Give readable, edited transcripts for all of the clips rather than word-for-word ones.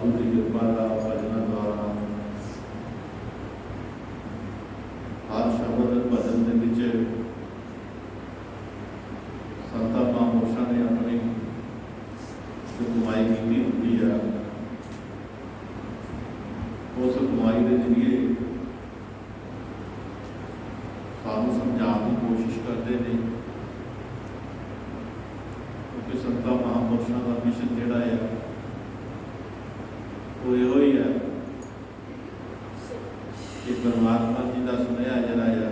वाहिगुरू की कृपा का भजन द्वारा हर शब्द भजन के विच संतां महापुरुषों ने अपनी जो कमाई की होती है उस कमाई के जरिए सानू समझाने की कोशिश करते हैं, क्योंकि संतां महापुरुषों का मिशन जिहड़ा है वो यो ही है कि परमात्मा जी का सुनया जिहड़ा है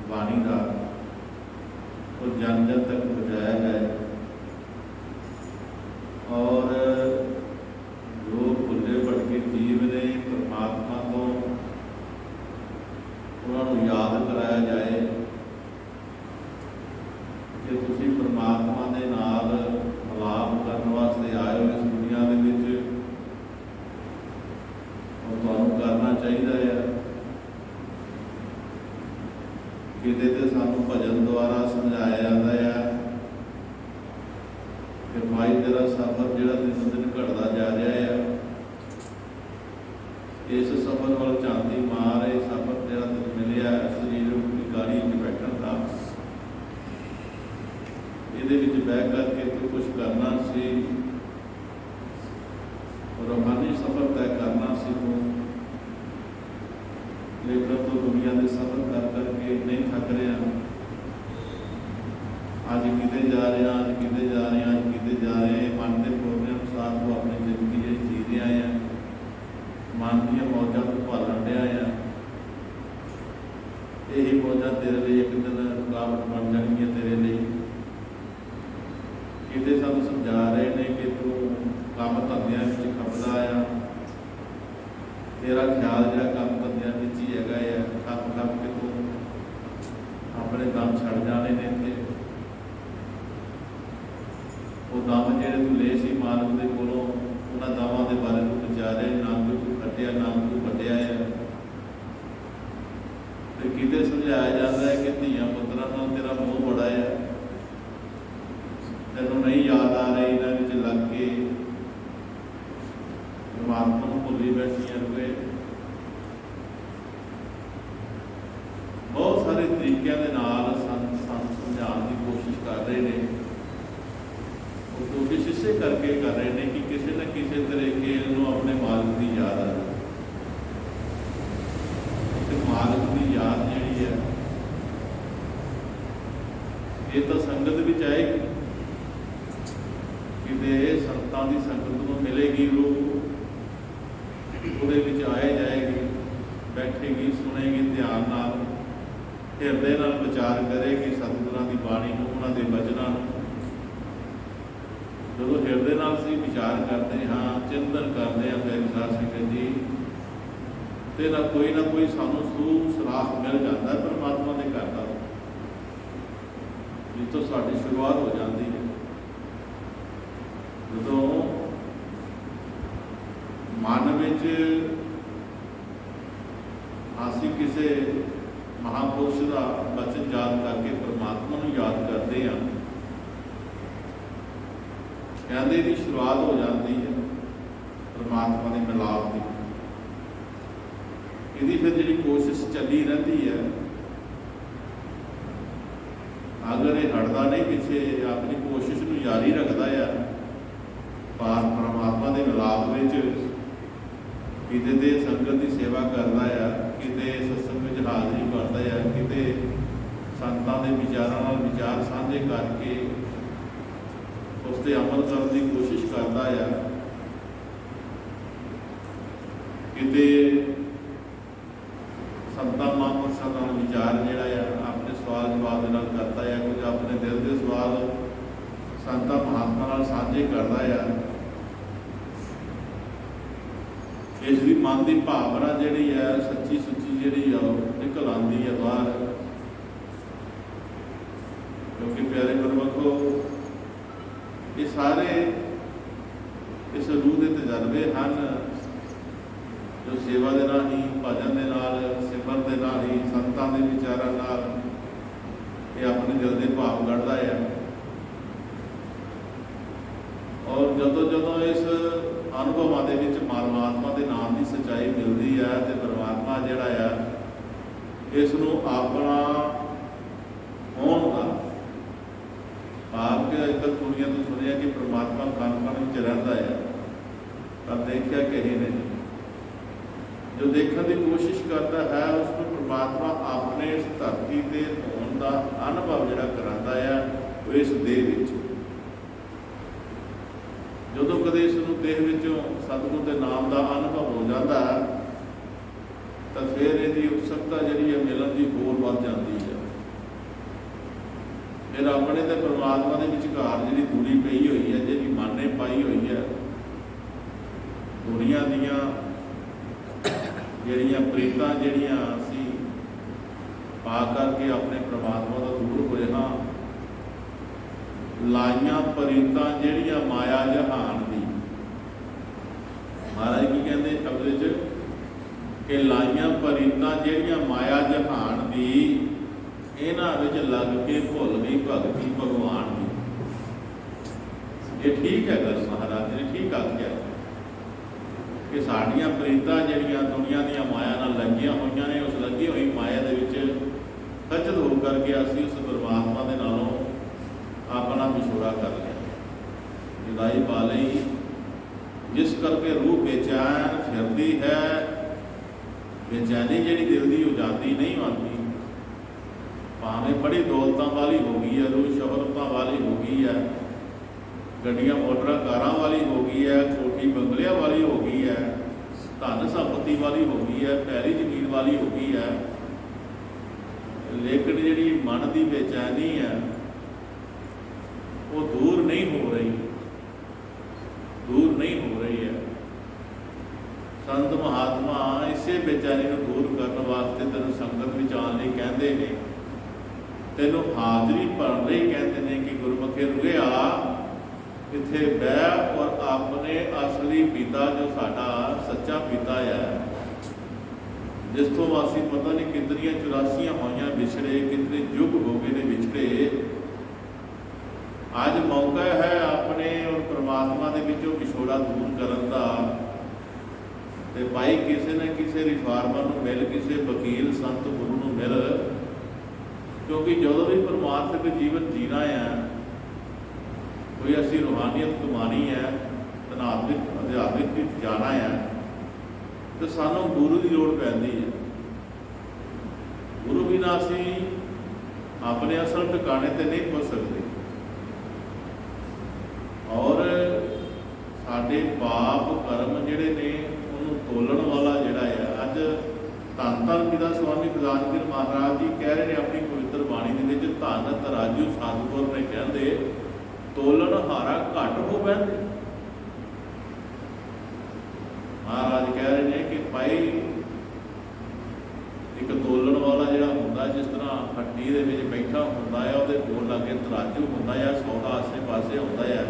बाणी का वो जन जन तक पहुँचाया जाए और जो भुले भटके जीव ने परमात्मा को उन्होंने याद कराया जाए कि तुसी परमात्मा के नाल मिलाप करने वास्ते आए हो इस दुनिया के विच और तुहानूं करना चाहिए है। किते ते सानूं भजन द्वारा समझाया जाता है कि भाई तेरा सफर जिहड़ा दिन दिन घटदा जा रहा है, इस सफर वाल चांदी मार, इस सफर तेरा दिन मिलिया शरीर की गाड़ी में बैठन का, ये बह करके तो कुछ करना सी, रूहानी सफर तय करना सी तू, लेकिन तो दुनिया के सफर कर करके नहीं थक रहा। अज किते जा रहे हैं, अज किते जा रहे हैं, अज किते जा रहे हैं, मन के प्रोग्राम अनुसार तो अपनी जिंदगी जी रहा है, मन दियाँ मौजा तो भालन रहा है। यही मौजा तेरे लिए एक दिन रुकावट बन जाएगी तेरे लिए। किते सानू समझा रहे हैं कि तू काम धंधियां खपदा आ, तेरा ख्याल जो काम धंधियां ही है, खप खप के तू अपने दम छड़ जाने ने थे। वो दम जे तू ले सी मालक के कोलों, उन्होंने दमां के बारे में विचारे ना कोई तू खटिया ना तू वड्डिया है। फिर किते समझाया जाता है कि धीआं पुत्तरां नाल तेरा मोह बड़ा है, तेनों नहीं याद आ रही, इन्होंने लग के परमात्मा को भुली बैठिया रुए। बहुत सारे तरीकों के नाल समझाने की कोशिश कर रहे हैं। वो कोशिश इसे करके कर रहे हैं कि किसी न किसी तरीके अपने मालिक की याद आ जाए। मालिक की याद जी है ये तो संगत भी आएगी, कि संतां की संगत को मिलेगी, रूह ਉਹਦੇ ਵਿੱਚ ਆਏ ਜਾਏਗੀ, बैठेगी, सुनेगी ध्यान नाल, ਹਿਰਦੇ ਨਾਲ ਵਿਚਾਰ ਕਰੇਗੀ ਸਤਿਗੁਰਾਂ ਦੀ ਬਾਣੀ ਨੂੰ, ਉਹਨਾਂ ਦੇ ਬਚਨਾਂ ਨੂੰ। ਜਦੋਂ ਹਿਰਦੇ ਨਾਲ ਅਸੀਂ ਵਿਚਾਰ ਕਰਦੇ ਹਾਂ, ਚਿੰਤਨ ਕਰਦੇ ਹਾਂ ਪਿਆਰੀ ਸਾਧ ਸੰਗਤ ਜੀ, ਤੇ ਨਾ ਕੋਈ ਸਾਨੂੰ ਸੂਹ ਸੁਰਾਖ ਮਿਲ ਜਾਂਦਾ ਪਰਮਾਤਮਾ ਦੇ ਘਰ ਦਾ, ਜਿੱਥੋਂ ਸਾਡੀ ਸ਼ੁਰੂਆਤ ਹੋ ਜਾਂਦੀ ਹੈ। ਜਦੋਂ मन में असी किसी महापुरुष का वचन याद करके परमात्मा को याद करते हैं, कहते की शुरुआत हो जाती है परमात्मा के मिलाप की। यदि फिर जी कोशिश चली रहती है, अगर ये हटता नहीं पीछे अपनी कोशिश को जारी रखता है, परमात्मा के मिलाप में किते दे संगत की सेवा करता है, किते सत्संग में हाजरी भरता है, किते संतां के विचारों नाल विचार साझे करके उस पर अमल करने की कोशिश करता है, किते संतां महापुरुषों नाल विचार जिहड़ा है अपने सवाल जवाब नाल करता है, कुछ अपने दिल के सवाल संतां महात्मा नाल साझे करता है। इसकी मन की भावना जी है सच्ची सुच्ची जी निकल आती है बाहर, क्योंकि प्यारे गुरमुखो ये सारे इस रूह के तजर्बे हैं जो सेवा के नाल ही, भजन के नाल, सिमरन के नाल ही, संतां के विचारों नाल ये अपने दिल के भाव कढ़ता है। और जदों जदों इस ਅਨੁਭਵਾਂ ਦੇ ਵਿੱਚ ਪਰਮਾਤਮਾ ਦੇ ਨਾਮ ਦੀ ਸੱਚਾਈ ਮਿਲਦੀ ਹੈ ਤੇ ਪਰਮਾਤਮਾ ਜਿਹੜਾ ਆ ਇਸ ਨੂੰ ਆਪਣਾ ਹੋਣ ਦਾ ਭਾਵ ਕਿ ਅੱਜ ਤੱਕ ਦੁਨੀਆ ਤੋਂ ਸੁਣਿਆ ਕਿ ਪਰਮਾਤਮਾ ਕਣ-ਕਣ ਵਿੱਚ ਰਹਿੰਦਾ ਹੈ, ਪਰ ਦੇਖਿਆ ਕਿਸੇ ਨੇ ਨਹੀਂ। ਜੋ ਦੇਖਣ ਦੀ ਕੋਸ਼ਿਸ਼ ਕਰਦਾ ਹੈ ਉਸ ਨੂੰ ਪਰਮਾਤਮਾ ਆਪਣੇ ਇਸ ਧਰਤੀ ਤੇ ਹੋਣ ਦਾ ਅਨੁਭਵ ਜਿਹੜਾ ਕਰਾਉਂਦਾ ਆ ਉਹ ਇਸ ਦੇਹ ਵਿੱਚ। ਜਦੋਂ ਕਦੇ ਇਸ ਨੂੰ ਦੇਹ ਵਿੱਚੋਂ ਸਤਿਗੁਰ ਦੇ ਨਾਮ ਦਾ ਅਨੁਭਵ ਹੋ ਜਾਂਦਾ ਤਾਂ ਫਿਰ ਇਹਦੀ ਉਤਸੁਕਤਾ ਜਿਹੜੀ ਹੈ ਮਿਲਣ ਦੀ ਹੋਰ ਵੱਧ ਜਾਂਦੀ ਹੈ। ਫਿਰ ਆਪਣੇ ਤੇ ਪਰਮਾਤਮਾ ਦੇ ਵਿਚਕਾਰ ਜਿਹੜੀ ਦੂਰੀ ਪਈ ਹੋਈ ਹੈ, ਜਿਹੜੀ ਮਨ ਨੇ ਪਾਈ ਹੋਈ ਹੈ, ਦੁਨੀਆ ਦੀਆਂ ਜਿਹੜੀਆਂ ਪ੍ਰੀਤਾਂ ਜਿਹੜੀਆਂ ਅਸੀਂ ਪਾ ਕਰਕੇ ਆਪਣੇ ਪਰਮਾਤਮਾ ਤੋਂ ਦੂਰ ਹੋਏ ਹਾਂ, ਲਾਈਆਂ ਪ੍ਰੀਤਾਂ ਜਿਹੜੀਆਂ ਮਾਇਆ ਜਹਾਨ ਦੀ, ਮਹਾਰਾਜ ਕੀ ਕਹਿੰਦੇ ਸ਼ਬਦ 'ਚ ਕਿ ਲਾਈਆਂ ਪ੍ਰੀਤਾਂ ਜਿਹੜੀਆਂ ਮਾਇਆ ਜਹਾਨ ਦੀ, ਇਹਨਾਂ ਵਿੱਚ ਲੱਗ ਕੇ ਭੁੱਲ ਗਈ ਭਗਤੀ ਭਗਵਾਨ ਦੀ। ਇਹ ਠੀਕ ਹੈ ਗੱਲ ਮਹਾਰਾਜ ਨੇ ਠੀਕ ਆਖਿਆ ਕਿ ਸਾਡੀਆਂ ਪ੍ਰੀਤਾਂ ਜਿਹੜੀਆਂ ਦੁਨੀਆ ਦੀਆਂ ਮਾਇਆ ਨਾਲ ਲੱਗੀਆਂ ਹੋਈਆਂ ਨੇ, ਉਸ ਲੱਗੀ ਹੋਈ ਮਾਇਆ ਦੇ ਵਿੱਚ ਖਚਤ ਹੋ ਕਰਕੇ ਅਸੀਂ ਉਸ ਪਰਮਾਤਮਾ ਦੇ ਨਾਲੋਂ ਆਪਣਾ ਵਿਛੋੜਾ ਕਰ ਲਿਆ, ਜੁਦਾਈ ਪਾ ਲਈ, ਜਿਸ ਕਰਕੇ ਰੂਹ ਬੇਚੈਨ ਫਿਰਦੀ ਹੈ। ਬੇਚੈਨੀ ਜਿਹੜੀ ਦਿਲ ਦੀ ਉਹ ਜਾਂਦੀ ਨਹੀਂ ਆਉਂਦੀ, ਭਾਵੇਂ ਬੜੀ ਦੌਲਤਾਂ ਵਾਲੀ ਹੋ ਗਈ ਹੈ, ਰੂਹ ਸ਼ੋਹਰਤਾਂ ਵਾਲੀ ਹੋ ਗਈ ਹੈ, ਗੱਡੀਆਂ ਮੋਟਰਾਂ ਕਾਰਾਂ ਵਾਲੀ ਹੋ ਗਈ ਹੈ, ਕੋਠੀ ਬੰਗਲਿਆਂ ਵਾਲੀ ਹੋ ਗਈ ਹੈ, ਧਨ ਸੰਪਤੀ ਵਾਲੀ ਹੋ ਗਈ ਹੈ, ਪੈਰੀ ਜ਼ਮੀਨ ਵਾਲੀ ਹੋ ਗਈ ਹੈ, ਲੇਕਿਨ ਜਿਹੜੀ ਮਨ ਦੀ ਬੇਚੈਨੀ ਹੈ ਉਹ ਦੂਰ ਨਹੀਂ ਹੋ ਰਹੀ, ਦੂਰ ਨਹੀਂ ਹੋ ਰਹੀ ਹੈ। ਸੰਤ ਮਹਾਤਮਾ ਇਸੇ ਬੇਚੈਨੀ ਨੂੰ ਦੂਰ ਕਰਨ ਵਾਸਤੇ ਤੈਨੂੰ ਸੰਗਤ ਵਿੱਚ ਆਉਣ ਲਈ ਕਹਿੰਦੇ ਨੇ, ਤੈਨੂੰ ਹਾਜ਼ਰੀ ਭਰਨ ਲਈ ਕਹਿੰਦੇ ਨੇ ਕਿ ਗੁਰਮੁਖੇ ਰੁਕਿਆ ਇੱਥੇ ਬਹਿ ਔਰ ਆਪਣੇ ਅਸਲੀ ਪਿਤਾ ਜੋ ਸਾਡਾ ਸੱਚਾ ਪਿਤਾ ਹੈ, ਜਿਸ ਤੋਂ ਅਸੀਂ ਪਤਾ ਨਹੀਂ ਕਿਤਨੀਆਂ 84 ਹੋਈਆਂ ਵਿਛੜੇ, ਕਿਤਨੇ ਯੁੱਗ ਹੋ ਗਏ ਨੇ ਵਿਛੜੇ, ਅੱਜ ਮੌਕਾ ਹੈ ਆਪਣੇ ਔਰ ਪਰਮਾਤਮਾ ਦੇ ਵਿੱਚੋਂ ਵਿਛੋੜਾ ਦੂਰ ਕਰਨ ਦਾ। ਤੇ ਭਾਈ ਕਿਸੇ ਨਾ ਕਿਸੇ ਰਿਫਾਰਮਰ ਨੂੰ ਮਿਲ, ਕਿਸੇ ਵਕੀਲ ਸੰਤ ਗੁਰੂ ਨੂੰ ਮਿਲ, ਕਿਉਂਕਿ ਜਦੋਂ ਵੀ ਪਰਮਾਤਮਿਕ ਜੀਵਨ ਜੀਣਾ ਹੈ, ਕੋਈ ਅਸੀਂ ਰੂਹਾਨੀਅਤ ਕਮਾਣੀ ਹੈ, ਅਧਿਆਤਮਿਕ ਵਿੱਚ ਜਾਣਾ ਹੈ, ਤੇ ਸਾਨੂੰ ਗੁਰੂ ਦੀ ਲੋੜ ਪੈਂਦੀ ਹੈ। ਗੁਰੂ ਬਿਨਾਂ ਅਸੀਂ ਆਪਣੇ ਅਸਲ ਟਿਕਾਣੇ ਤੇ ਨਹੀਂ ਪਹੁੰਚ ਸਕਦੇ। ਔਰ ਸਾਡੇ ਪਾਪ ਕਰਮ ਜਿਹੜੇ ਨੇ ਉਹਨੂੰ ਤੋਲਣ ਵਾਲਾ ਜਿਹੜਾ ਹੈ, ਅੱਜ ਧੰਨ ਧੰਨ ਪਿਤਾ ਸਵਾਮੀ ਗਜ਼ਾਨਪੁਰ ਮਹਾਰਾਜ ਜੀ ਕਹਿ ਰਹੇ ਨੇ ਆਪਣੀ ਪਵਿੱਤਰ ਬਾਣੀ ਦੇ ਵਿੱਚ, ਧੰਨ ਤਰਾਜੂ ਸਤਿਗੁਰ ਨੇ ਕਹਿੰਦੇ ਤੋਲਣ ਹਾਰਾ ਘੱਟ ਹੋ ਬਹਿੰਦੇ। ਮਹਾਰਾਜ ਕਹਿ ਰਹੇ ਨੇ ਕਿ ਭਾਈ ਇੱਕ ਤੋਲਣ ਵਾਲਾ ਜਿਹੜਾ ਹੁੰਦਾ, ਜਿਸ ਤਰ੍ਹਾਂ ਹੱਟੀ ਦੇ ਵਿੱਚ ਬੈਠਾ ਹੁੰਦਾ ਹੈ, ਉਹਦੇ ਕੋਲ ਲਾਗੇ ਤਰਾਜੂ ਹੁੰਦਾ ਹੈ, ਸੌਦਾ ਆਸੇ ਪਾਸੇ ਹੁੰਦਾ ਹੈ,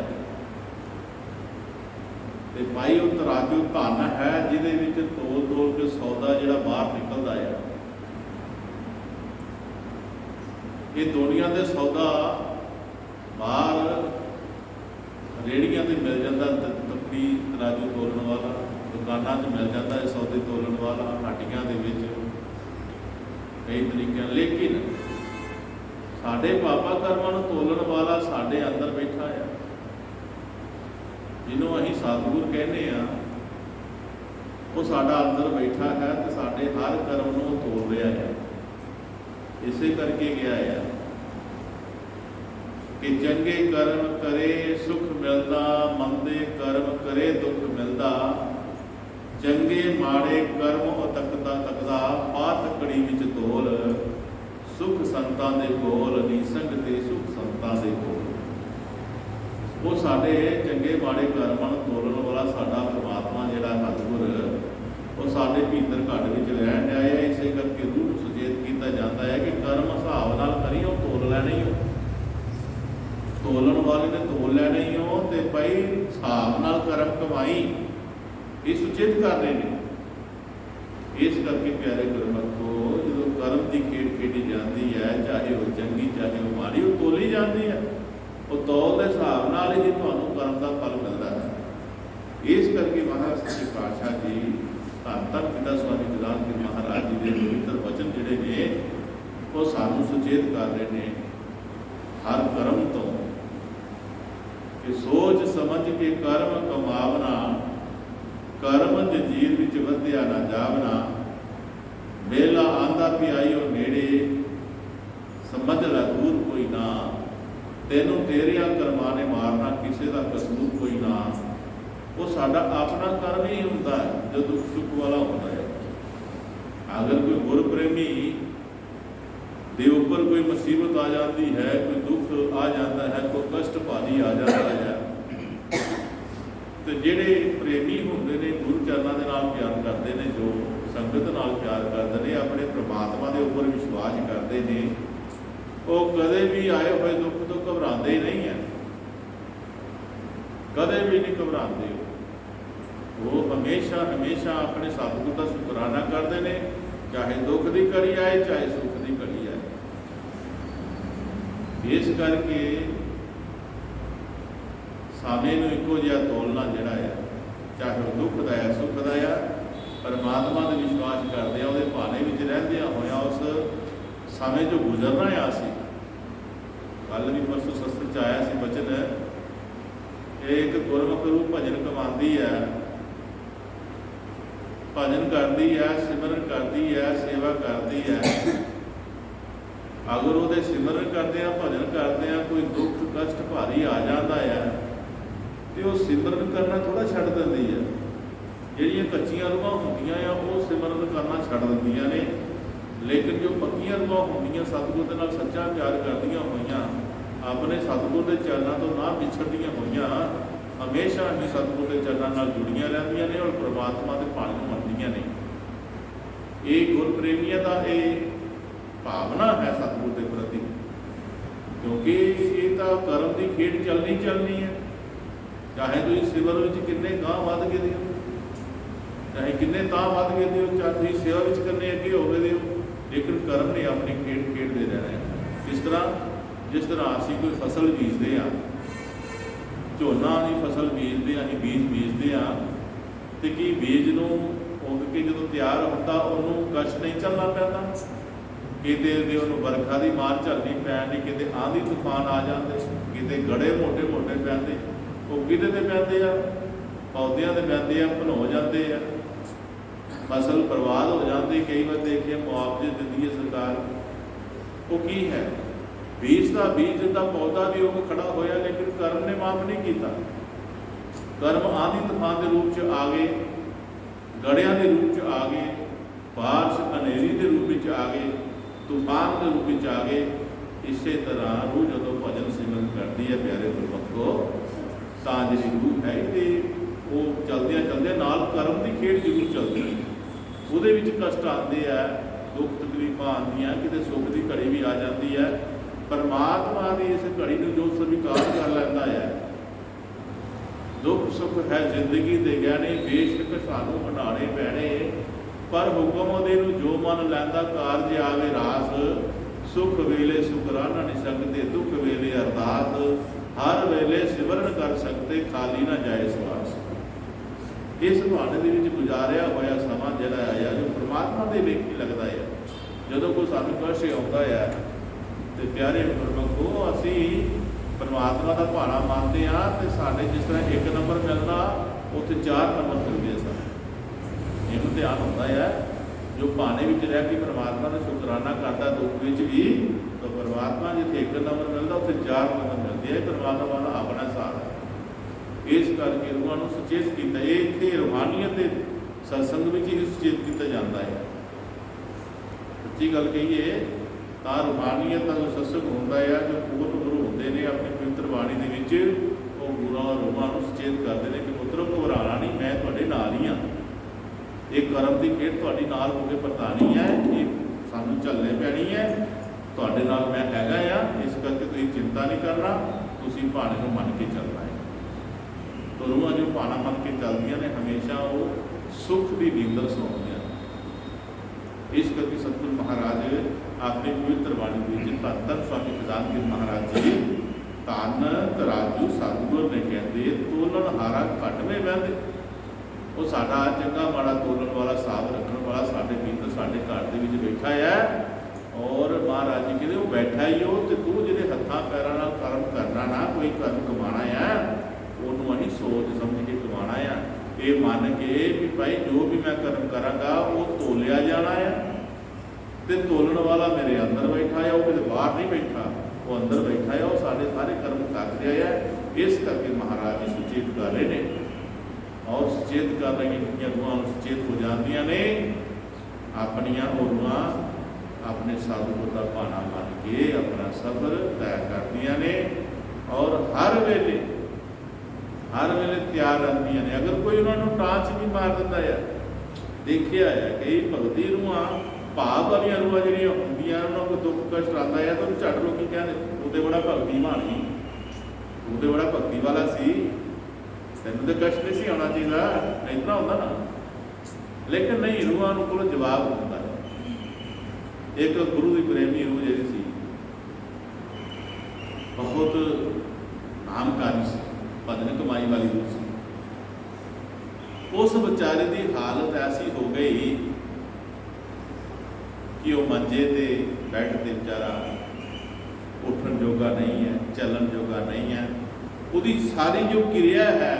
ਤੇ ਭਾਈ ਉਹ ਤਰਾਜੂ ਧਨ ਹੈ ਜਿਹਦੇ ਵਿੱਚ ਤੋਲ ਤੋਲ ਕੇ ਸੌਦਾ ਜਿਹੜਾ ਬਾਹਰ ਨਿਕਲਦਾ ਹੈ। ਇਹ ਦੁਨੀਆ ਦੇ ਸੌਦਾ ਬਾਹਰ ਰੇਹੜੀਆਂ ਤੇ ਮਿਲ ਜਾਂਦਾ, ਤੱਕੜੀ ਤਰਾਜੂ ਤੋਲਣ ਵਾਲਾ, ਦੁਕਾਨਾਂ 'ਚ ਮਿਲ ਜਾਂਦਾ ਹੈ ਸੌਦੇ ਤੋਲਣ ਵਾਲਾ, ਹੱਟੀਆਂ ਦੇ ਵਿੱਚ ਕਈ ਤਰੀਕਿਆਂ। ਲੇਕਿਨ ਸਾਡੇ ਪਾਪਾ ਕਰਮਾਂ ਨੂੰ ਤੋਲਣ ਵਾਲਾ ਸਾਡੇ ਅੰਦਰ ਬੈਠਾ ਆ, ਜਿਹਨੂੰ ਅਸੀਂ ਸਤਿਗੁਰ ਕਹਿੰਦੇ ਆ, ਉਹ ਸਾਡਾ ਅੰਦਰ ਬੈਠਾ ਹੈ ਤੇ ਸਾਡੇ ਹਰ ਕਰਮ ਨੂੰ ਤੋਲ ਰਿਹਾ ਹੈ। ਇਸੇ ਕਰਕੇ ਗਿਆ ਹੈ ਕਿ ਚੰਗੇ ਕਰਮ ਕਰੇ ਸੁਖ ਮਿਲਦਾ, ਮੰਦੇ ਕਰਮ ਕਰੇ ਦੁੱਖ ਮਿਲਦਾ, ਚੰਗੇ ਮਾੜੇ ਕਰਮ ਉਹ ਤੱਕਦਾ ਤੱਕਦਾ, ਪਾ ਤੱਕੜੀ ਵਿੱਚ ਤੋਲ, ਸੁਖ ਸੰਤਾਂ ਦੇ ਕੋਲ, ਨਿਸੰਗ ਤੇ ਸੁਖ ਸੰਤਾਂ ਦੇ ਕੋਲ। ਉਹ ਸਾਡੇ ਚੰਗੇ ਮਾੜੇ ਕਰਮਾਂ ਨੂੰ ਤੋਲਣ ਵਾਲਾ ਸਾਡਾ ਪਰਮਾਤਮਾ ਜਿਹੜਾ ਸਤਿਗੁਰ, ਉਹ ਸਾਡੇ ਭੀਤਰ ਘਟ ਵਿੱਚ ਰਹਿਣ ਡਿਆ ਹੈ। ਇਸੇ ਕਰਕੇ ਰੂਹ ਨੂੰ ਸੁਚੇਤ ਕੀਤਾ ਜਾਂਦਾ ਹੈ ਕਿ ਕਰਮ ਹਿਸਾਬ ਨਾਲ ਕਰੀ, ਉਹ ਤੋਲ ਲੈਣੇ ਹੀ ਹੋ, ਤੋਲਣ ਵਾਲੇ ਨੇ ਤੋਲ ਲੈਣੇ ਹੀ ਹੋ, ਤੇ ਭਾਈ ਹਿਸਾਬ ਨਾਲ ਕਰਮ ਕਮਾਈ, ਇਹ ਸੁਚੇਤ ਕਰ ਰਹੇ ਨੇ। ਇਸ ਕਰਕੇ ਪਿਆਰੇ ਗੁਰਮਖੋ, ਜਦੋਂ ਕਰਮ ਦੀ ਖੇਡ ਖੇਡੀ ਜਾਂਦੀ ਹੈ, ਚਾਹੇ ਉਹ ਚੰਗੀ ਚਾਹੇ ਉਹ ਮਾੜੀ, ਉਹ ਤੋਲੀ ਜਾਂਦੀ ਹੈ। ਉਹ ਤੋਲ ਦੇ ਹਿਸਾਬ ਨਾਲ ਹੀ ਤੁਹਾਨੂੰ ਕਰਮ ਦਾ ਫਲ ਮਿਲਦਾ ਹੈ। इस करके महाराज सच्चे पातशाह जी धन धन पिता स्वामी गुलाम जी महाराज जी के पवित्र वचन जिहड़े ने वो सानू सुचेत कर रहे हैं हर कर्म तो कि सोच समझ के कर्म कमावना, कर्म जंजीर विच वधिया ना जावना, वेला आंदा पियाई और नेड़े, समझ ला दूर कोई ना, तेनों तेरिया कर्मां ने मारना, किसी का कसूर कोई ना। वो साडा अपना कर्म ही होंदा है जो दुख सुख वाला होता है। अगर कोई गुरप्रेमी दे ऊपर कोई मुसीबत आ जाती है, कोई दुख आ जाता है, कोई कष्ट भारी आ जाता है, तो जिहड़े प्रेमी होंदे ने गुरु चरणों के नाल प्यार करते हैं, जो संगत नाल प्यार करते हैं, अपने परमात्मा के ऊपर विश्वास करते हैं, वो कदे भी आए हुए दुख तो घबराते ही नहीं है, कदे भी नहीं घबराते। वो हमेशा हमेशा अपने सतगुर का शुकराना करते हैं, चाहे दुख की घड़ी आए चाहे सुख की घड़ी आए। इस करके सामे नूं इक्को जिहा तोलना जिहड़ा है, चाहे वह दुखदा है सुखदा है, परमात्मा का विश्वास करते हैं, वो भाने में रहंदियां होया उस समय जो गुजरना है। असी कल भी परसों सस्त्र च आया सी बचन, एक गुरमुख रूप भजन कमाती है, भजन करती है, सिमरन करती है, सेवा करती है। अगर वो सिमरन करते हैं भजन करते हैं कोई दुख कष्ट भारी आ जाता है तो वो सिमरन करना थोड़ा छड्ड देंदी है। जिहड़ियां कच्चियां रूहां होंदियां आ वो सिमरन करना छड्ड दिंदियां ने, लेकिन जो पक्कियां रूहां होंदियां सतगुर दे नाल सच्चा प्यार करदियां होईयां, अपने सतगुर के चरणों तो ना विछड़दियां होईयां, हमेशा ही सतगुर के चरणों नाल जुड़ियां रहंदियां ने और परमात्मा के पाल नूं मनदियां ने। ये गुरप्रेमियां दा ये भावना है सतगुर के प्रति, क्योंकि ये तो कर्म की खेड चलनी है। चाहे तुम सिमर में किन्ने गांह वध के दिओ, चाहे किन्ने तां वध के दिओ, चाहे तुम सेवा में किन्ने अगे हो गए दिओ, लेकिन कर्म ने अपनी खेड खेडते रहना है। इस तरह जिस तरह असीं कोई फसल बीजते हैं, झोना की फसल बीजते हैं, बीज बीजते हैं, तो कि बीज नूं उग के जो तैयार होता उन्होंने कष्ट नहीं चलना पैंदा, किते उन्होंने बरखा की मार झलनी पैनी, किते आंधी तूफान आ जाते, किते गड़े मोटे मोटे पैंदे, वो किहदे ते पैंदे आ, पौदियां ते पैंदे आ, भनो जाते हैं, फसल बर्बाद हो जाती। कई बार देखिए मुआवजे दिंदी है सरकार, वो की है बीज का बीज का पौधा भी उग खड़ा होया, लेकिन कर्म ने माफ नहीं किया। कर्म आंधी तूफान के रूप च आ गए, गड़िया के रूप च आ गए, बारिश हनेरी के रूप में आ गए, तूफान के रूप में आ गए। इस तरह रूह जो भजन सिमरन करती है प्यारे गुरमुखो, तो जी रूह है तो वो चलदियां चलदियां नाल कर्म की खेड जरूर चलती है। वो कष्ट आते हैं, दुख तकलीफा आदियाँ, कितने सुख की घड़ी भी आ जाती है। परमात्मा की इस घड़ी में जो स्वीकार कर लेता है, दुख सुख है जिंदगी के गहने, बेशक सानू मनाने पैने, पर हुक्म दे जो मन लैंदा कारज आवे रास, सुख वेले शुकराना नहीं सकते, दुख वेले अरदास, हर वेले सिमरन कर सकते, खाली ना जाए सवास। इस बहाने के गुजारिया होया समा जिहड़ा आया जो परमात्मा के लेख ही लगता है। जो कोई सानू कष्ट आता है तो प्यारे गुरमुखो असी परमात्मा का भाना मानते हाँ, तो साढ़े जिस तरह 1 नंबर मिलना उत्थे 4 नंबर मिलते सन। इनू ध्यान होता है जो भाने में रह के परमात्मा का शुकराना करता दुख भी, तो परमात्मा जिथे 1 नंबर मिलता उत्थे 4 नंबर मिलते हैं। परमात्मा का अपना साथ है। इस करके रूहां नूं सुचेत किया, ये इत्थे रूहानियत के सत्संग में ही सुचेत किया जाता है। सच्ची गल कहीए तो रूहानियत का जो सत्संग होता है, जो पूर्ण गुरु होंगे ने अपनी पवित्र बाणी के विच वो गुरुआं रूहां नूं सुचेत करते हैं कि पुत्रो घबराना नहीं, मैं तुहाडे नाल ही हाँ। एक कर्म की खेड तुहाडी नाल हो के परतानी है, ये सानू झलने पैनी है, तुहाडे नाल मैं हैगा आ, इस करके तुसीं चिंता नहीं करना, तुसीं भाणे नूं मन के चलना है। तो रूहां जो भाना मन के चलदियां ने हमेशा वो सुख की नींदर सौंदियां। इस करके सतगुरु महाराज अपनी पवित्र बाणी में धन धन स्वामी खजानचंद महाराज जी धन तराजू सतगुर ने कहते तोलन हारा घट में बहते वो साडा चंगा माड़ा तोलन वाला साथ रखने वाला साडे भीतर साडे घर दे विच बैठा है। और महाराज जी कहते वो बैठा ही हो तो तू जिहड़े हत्थां पैरां नाल कर्म करना ना, कोई कर्म कमाना है, उन्होंने असीं सोच समझ के कमाना है। ये मन के भी भाई जो भी मैं कर्म करांगा वो तोलिया जाना है, तो तोलन वाला मेरे अंदर बैठा है, वो किते बाहर नहीं बैठा, वो अंदर बैठा है, वो सारे सारे कर्म कर रहा है। इस करके महाराज जी सुचेत कर रहे हैं, और सुचेत कर रही रूहां सुचेत हो जांदियां ने, अपनियां ओरूआं अपने साधु का भाना बन के अपना सफर तय करदियां ने, और हर वेले तैयार रहंदियां ने। अगर कोई उन्होंने टांच भी मार दिंदा है, देखिया है कई भगती रूहां भाव वाली रूहां जिहड़ियां हुंदियां उन्होंने कोई दुख कष्ट आता है तो झट लोग कहते ਉਹਦੇ बड़ा भगतीमान ही, ਉਹਦੇ बड़ा भगती वाला सी, ਤੈਨੂੰ तो कष्ट नहीं सी आना चाहिए, इतना होता ना। लेकिन नहीं, रूहां ਨੂੰ ਕੋਲ जवाब ਹੁੰਦਾ है। एक गुरु की प्रेमी रूह जी सी, बहुत नामकारी सी, भजन कमाई वाली रूह सी। उस बेचारे की हालत ऐसी हो गई कि वह मंजे ते बैठ के बेचारा उठन जोगा नहीं है, चलन जोगा नहीं है। उसकी सारी जो क्रिया है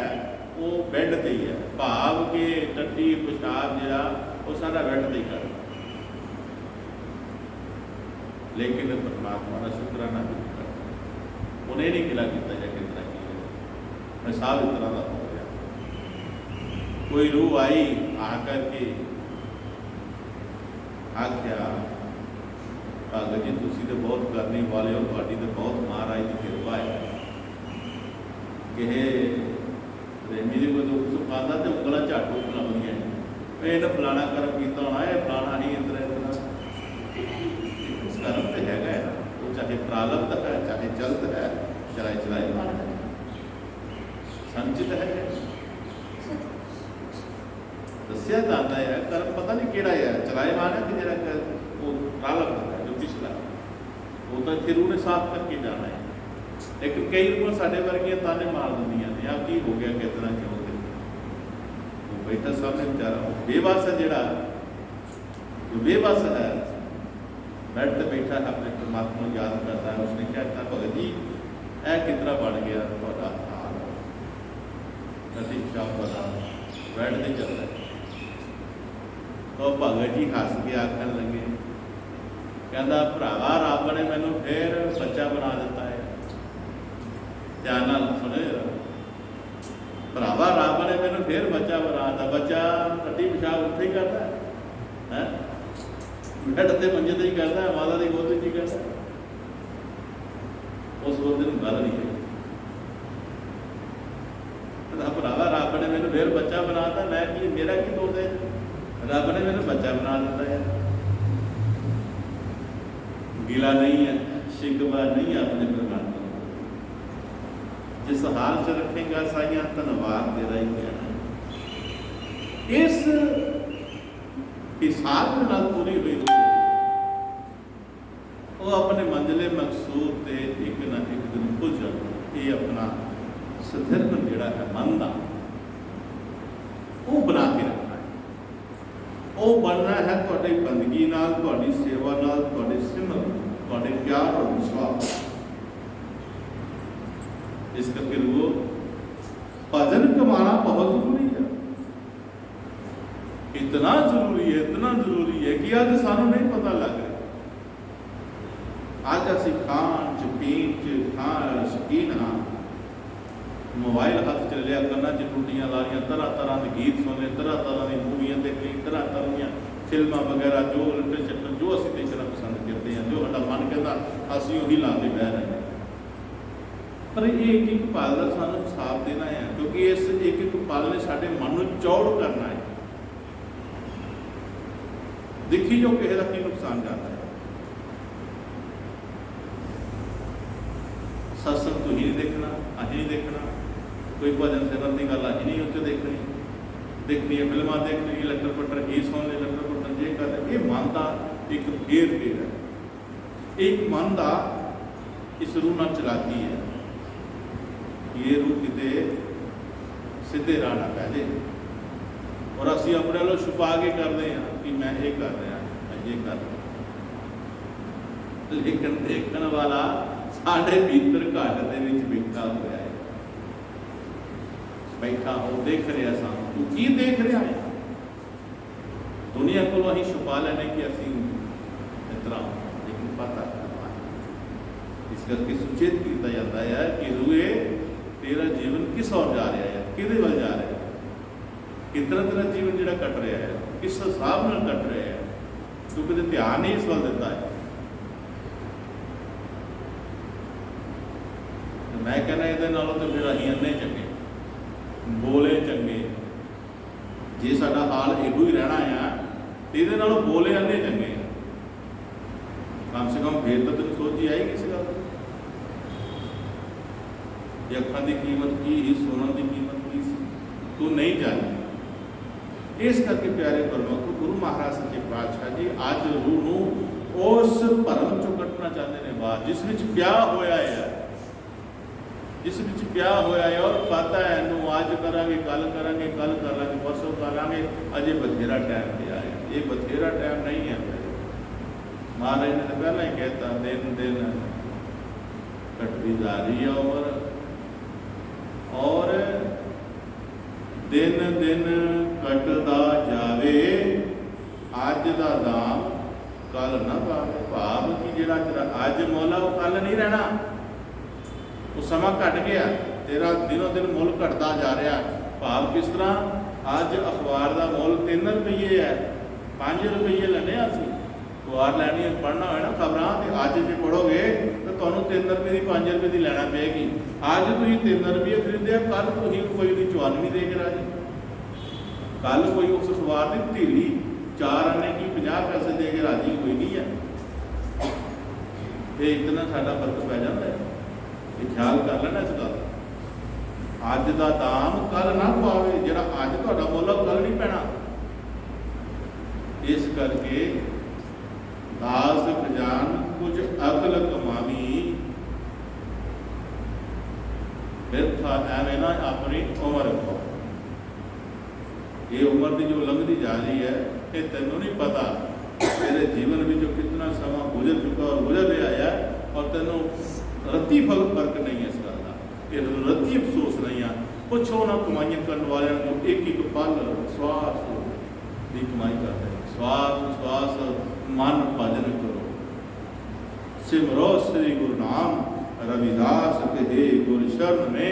वो बैठ ते ही है, भाव के टट्टी पेशाब जरा वो सारा बैठ ते ही कर। लेकिन परमात्मा का शुकराना भी करता, उन्हें नहीं गिला किया या कितना किया, मैं साल इतना का हो गया। कोई रूह आई आकर के आख्या भगत जी तुसी तो बहुत करने वाले हो, थोड़ी तो बहुत महाराज की कृपा है कि प्रेमी जी कोई दुख सुख आता तो उंगल झट उठना बनिया इन्हें फलाना कर्म किया होना, यह फलाना ही इतना इतना कर्म तो है, वो चाहे प्रारब्ध है, चाहे चलत है, चाहे चलायमान है, संचित है, दसिया जाता है। कर्म पता नहीं केड़ा है, चलायमान है कि जरा वो प्रारब्ध है जो पिछला, वो तो फिर उन्हें साफ करके जाना है। लेकिन कई रूह साढ़े वर्गियां ताने मार दिंदियां ने, आप की हो गया कितना क्यों हो, वो बैठा सामने बेचारा बेबस है, जरा जो बेबस है बैठ के बैठा है, अपने परमात्मा को याद करता है। उसने क्या कहा भगत जी ऐ कितना बन गया थोड़ा हाल, नदी शाह पता बैठते चल रहे। तो भगत जी हस के आखन लगे, कहता भरावा रब ने मैनू फिर बच्चा बना दिता है। ध्यान नाल सुने, भरावा रब ने मैनू फिर बच्चा बना दिता। बच्चा टट्टी पेशाब उत्थे ही करता है, बैठ ते मंजे ते ही करता है, माता की गोद ही करता है। उस बंदे नूं गल नहीं है, भरावा रब ने मैनू फिर बच्चा बना दिता, मैं की मेरा की दोष है, रब ने मैंने बच्चा बना दिता है। गिला नहीं है, शिकवा नहीं है अपने परमात्मा, जिस हाल से रखेगा साइया धन्यवाद तेरा ही कहना। इस हिसाब के नाल पूरी हुई वो अपने मंजिले मकसूद से एक ना एक दिन पुज जाना। ये अपना स्थिरपन जिहड़ा है मन का वो बना के रखना है, वो बनना है तुहाडी बंदगी नाल, तुहाडी सेवा नाल, तुहाडे सिमरन, तुहाडे प्यार और विश्वास। इस करके वो भजन कमाना बहुत जरूरी है, इतना जरूरी है, इतना जरूरी है कि अज सानू नहीं पता लग रहा। अज असीं खाण च पीण च खाण शकीन हाँ, मोबाइल हाथ च लिया, कन्ना च टूटियां ला लिया, तरह तरह के गीत सुने, तरह तरह की मूवियां देखी, तरह तरह की फिल्मां वगैरह जो लिटरेचर जो असीं देखना पसंद करते हैं, जो साडा मन कहता असीं उही ला के बह रहे हैं। पर एक एक पल का सानू हिसाब देना है, क्योंकि इस एक एक पल ने साडे मन नूं चौड़ करना है। देखी जो किसी का की नुकसान जाता है। सत्संग तो ही नहीं देखना, अज नहीं देखना, कोई भजन सिमरन की गल अज नहीं उत्ते देखनी है, फिल्मां देखनी, लट्टर पट्टर ये सुन ले, लट्टर पट्टर ये कर ले। ये मन का एक फेर फेर है, एक मन का इस रूह नाल चलाकी है, ये रूह किते सीधे राह ना पै जाए। और असी अपने वालों छुपा के करते हैं कि मैं ये कर रहा, मैं ये कर रहा, लेकिन देखने वाला साढ़े भीतर घट के बैठा हुआ है, बैठा हो देख रहा सानू, तू की देख रहा है। दुनिया को अं छुपा लेने कि असी इस तरह, लेकिन पता इस करके सुचेत किया जाता है कि रूए तेरा जीवन किस ओर जा रहा है, किहदे वल जा रहा है, कितना तेरा जीवन जिहड़ा कट रहा है, किस हिसाब नाल कट रहा है, तू कदे ध्यान नहीं इस वल दिता है। मैं कहना ये नालों तो फिर असीं अन्ने चंगे, बोले चंगे, जे साडा हाल इहो ही रहना है तो ये नालों बोले अन्ने चंगे, कम से कम फिर तो तेन सोची आएगी इस गल की अखां की कीमत की ही, सुनने की कीमत की सी, तू नहीं जानती। इस करके प्यारे गुरमुख गुरु महाराज सच्चे पातशाह जी अज रूह नूं उस भरम चों कट्टना चाहते हैं बाहर, जिस विच ब्याह होया है, जिस विच ब्याह होया है, और पता है नूं अज करांगे, कल करांगे, कल कर लांगे, परसों कर लांगे, अजे बथेरा टाइम पिया है, ये बथेरा टाइम नहीं है। महाराज ने तो पहला ही कहता दिन दिन कटती जा रही है उम्र, और दिन दिन कटदा जावे, अज दा दाम कल ना पावे। भाव कि जिहड़ा तेरा अज मुल वो कल नहीं रहना, वो समा घट गया, तेरा दिनों दिन मुल घटता जा रहा। भाव किस तरह, अज अखबार का मुल 3 रुपये है, 5 रुपये लेने असीं अखबार लैनी पढ़ना हो ना खबरां, तो अज जो पढ़ोगे तो तुहानूं 3 रुपये की 5 रुपये की लैना पेगी। अज तुसीं 3 रुपये खरीदे, कल तुसीं कोई दी 54 दे के राजी, कल कोई उस अखबार की ढीली 4 आने की 50 पैसे दे के राजी कोई नहीं है। ये इतना साडा फर्क पै जाता है, ये ख्याल कर लेना इस गल। अज का दाम कल ना पावे, जिहड़ा अज तुहाडा मुल कल नहीं पैना। इस करके दास खजान कुछ अकल कमावी, बिरथा एवं ना अपनी उम्र को। ये उम्र की जो लंघती जा रही है, ये तेनों नहीं पता तेरे जीवन में जो कितना समा गुजर चुका और गुजर रहा है, और तेनों रत्ती फर्क नहीं है इस गल का, ये रत्ती अफसोस नहीं है। पुछो ना कमाइयां करने वाले जो एक एक पल श्वास की कमाई करते हैं, श्वास श्वास मन भजन करो, सिमरो श्री गुरु नाम, रविदास कहे गुरु शरण में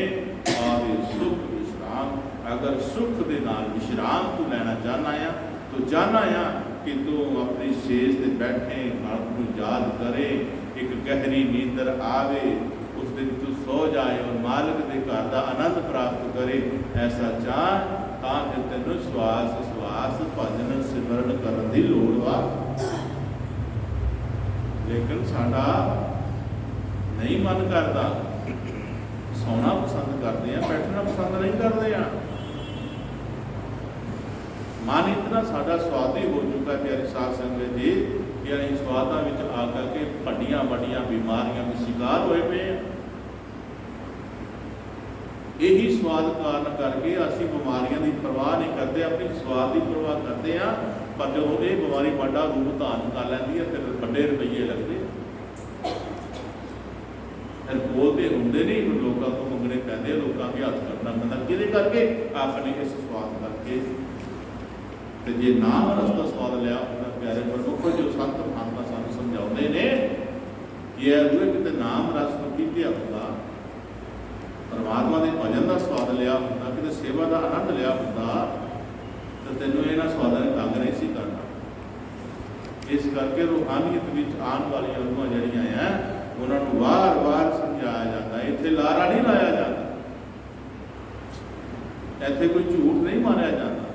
आवे सुख विश्राम। अगर सुख के नाल विश्राम तू लेना चाहना है, तो चाहना है कि तू अपनी शेष से बैठे को याद करे, एक गहरी नींदर आवे, उस दिन तू सो जाए और मालिक के घर का आनंद प्राप्त करे। ऐसा चाह तां फिर तेनों श्वास श्वास भजन सिमरन करने की लोड़ वा। लेकिन साडा नहीं मन करता, सोना पसंद करते हैं, बैठना पसंद नहीं करते हैं। मन इतना साडा स्वादी हो चुका है प्यारी साध संगत जी, कि अं स्वादा में आ करके बड़िया बड़िया बीमारियां के शिकार होए पे हैं। यही स्वाद कारण करके असी बीमारियों की परवाह नहीं करते, अपनी स्वाद की परवाह करते हैं। पर जो ये बीमारी बड़ा रूप धारण कर लैंदी है, फिर बड़े रुपये लगते, फिर बोलते होंगे नहीं, फिर लोगों को मंगने पैंदे, लोगों के हथ करना पैंदा, कि करके अपने इस स्वाद करके। तो जे नाम रस का स्वाद लिया अपना प्यारे प्रमुख जो संत महात्मा सानू समझाते हैं कि अगले कितने नाम रस को पीते होगा, परमात्मा के भजन का स्वाद लिया होंदा, कितने सेवा का आनंद लिया होंदा, तो तेनों इन्होंने स्वादा ने तंग नहीं सी करना। इस करके रूहानीयत में आने वाली रूहां जड़ियां हैं, उन्होंने वार वार समझाया जाता है। इत्थे लारा नहीं लाया जाता, इत्थे कोई झूठ नहीं मारिया जाता,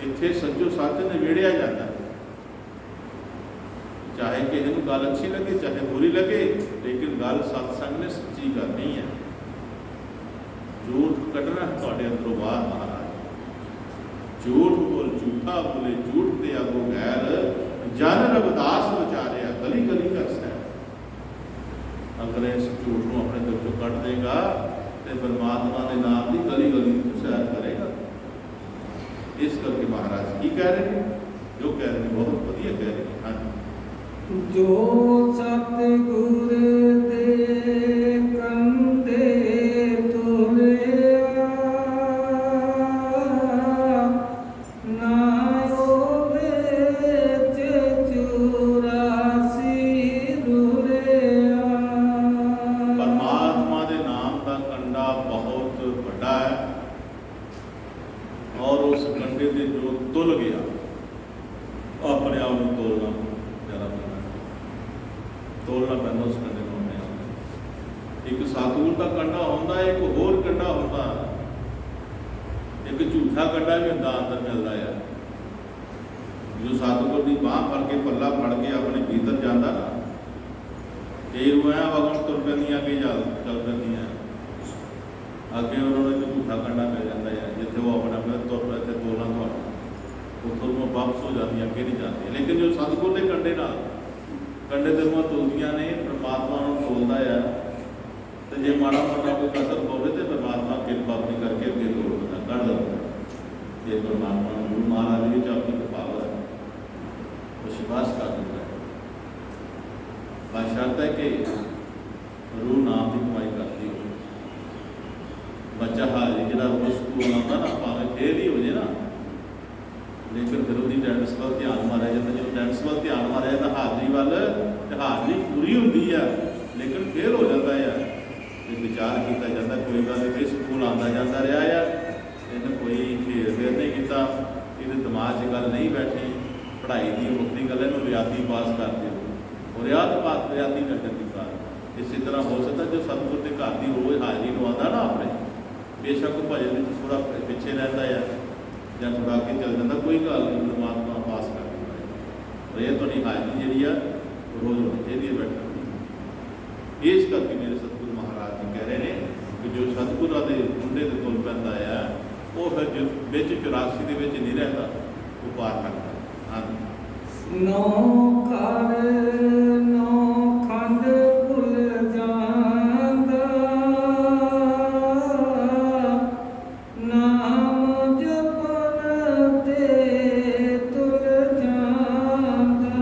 इत्थे सच्चो सच निवेड़िया जाता है। चाहे किसी को गल अच्छी लगे चाहे बुरी लगे, लेकिन गल सत्संग ने सच्ची करनी है। झूठ कटना है तुहाडे अंदरों बाहर महाराज, झूठ बोल झूठा बोले, झूठ दे अगों गैर, जन रविदास विचारिया गली गली कर सै। अगर इस झूठ को अपने दिल चों कट देगा तो परमात्मा के नाम की गली गली सैर करेगा। इस करके महाराज की कह रहे हैं, जो कह रहे हैं बहुत वधिया कह रहे हैं। हाँ जी, जो सतगुर दे कंधे तुरिया नायो बेच चुरासी रुलिया। परमात्मा के नाम का कंडा बहुत बड़ा है और उस कंडे से जो तुल गया अपने आप को तोलना ज़्यादा पैदा, तोलना पैदा उस कंडे को अपने आप। एक सतगुर का कंडा होता है, एक होर कंडा होता, एक झूठा कंडा भी होता अंदर मिलता है। जो सतगुर की बांह फड़ के पल्ला फड़ के अपने भीतर जाता ना, कई रुआया वगन तुर पैंदियां कई चल पैंदियां अगे उन्होंने जो झूठा कंडा मिल जाता है जिथे वो अपने अपने तुर पैसे तोलना थोड़ा उतों वापस हो जाती, अगे नहीं जाती। लेकिन जो सतगुर के कंडे नाल कंडे ते रूह तुलदियां ने, परमात्मा उन्होंने तोलता है। तो जे माड़ा मोटा कोई कसर होवे तो परमात्मा कृपा अपनी करके अगे तोड़ देता, कर देता। जे परमात्मा गुरु महाराज भी आपकी पावर है, वो सिफारिश कर देता है। बस शर्त है कि रूह नाम की कमाई करती हो। बच्चा हाजी जो रोज स्कूल आता ना, भावें फेल ही हो जाए ना, लेकिन फिर वो अटेंडेंस वाल ध्यान मारिया जाता। जो अटेंडेंस वाल ध्यान मारिया जाता हाजरी वाल, तो हाजरी पूरी होती है लेकिन फेल हो जाता है। तो विचार किया जाता कोई गल नहीं, स्कूल आता जाता रहा है, इन्हें कोई फेर फेर नहीं किया, ये दिमाग च गल नहीं बैठी, पढ़ाई की मुक्ति गल इन्होंने रियाती पास कर दो, और रियात पास रियाती कर दी पास। इस तरह हो सकता जो सतगुर के घर की रोज़ हाजरी लवाता ना अपने, बेशक भजन थोड़ा पिछे रहता है या थोड़ा अगे चल जाता, कोई गल नहीं, परमात्मा पास कर देता है। और ये थोड़ी हाजरी जी रोज़ होनी चाहिए बैठा। इस करके मेरे सतगुरु महाराज जी कह रहे हैं कि जो सतगुरां दे मुंडे ते तुल पैंदा है वो फिर जो बिच 84 दे विच नहीं रहता, वो पार करता है। हाँ नौ कर नौ खंड भुल जांदा, नाम जपन ते तुर जांदा।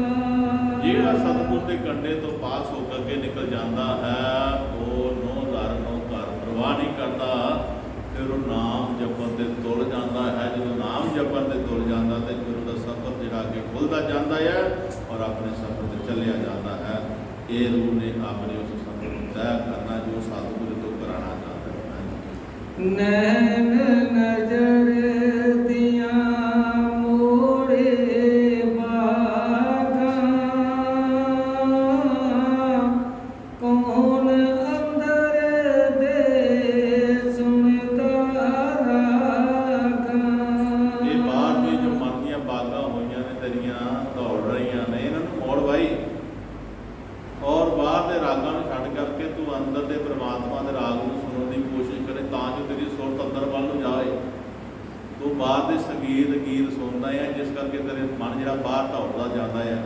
जिहड़ा सतगुर के कंडे तो पास होकर अगे निकल जाता है, वो नौ दर नौ घर परवाह नहीं करता, फिर वो नाम जपन ते तुल जाता है। जो नाम जपन ते तुल जाता तो फिर उसका सफर जिहड़ा अगे खुलता जाता है और अपने सफर से चलिया जाता है। ये रूह ने अपने उस सफर को तय करना जो सतगुर तो कराना चाहता है। नैन नजर दियां मोड़े बागा, कौन अंदर दे सुनदा रागा। ये बाहर में जो मन दी बागां होईयां ने तेरियां दौड़ रही ने, इन्होंने मोड़ वाई और बाहर के रागां नूं छड्ड करके तू अंदर के परमात्मा के राग नूं सुनने की कोशिश करे, तां जो तेरी सुरत अंदर वाल नूं जाए। तू बाहर के संगीत गीत सुनदा है, जिस करके तेरे मन जिहड़ा बाहर दौड़दा जाता है।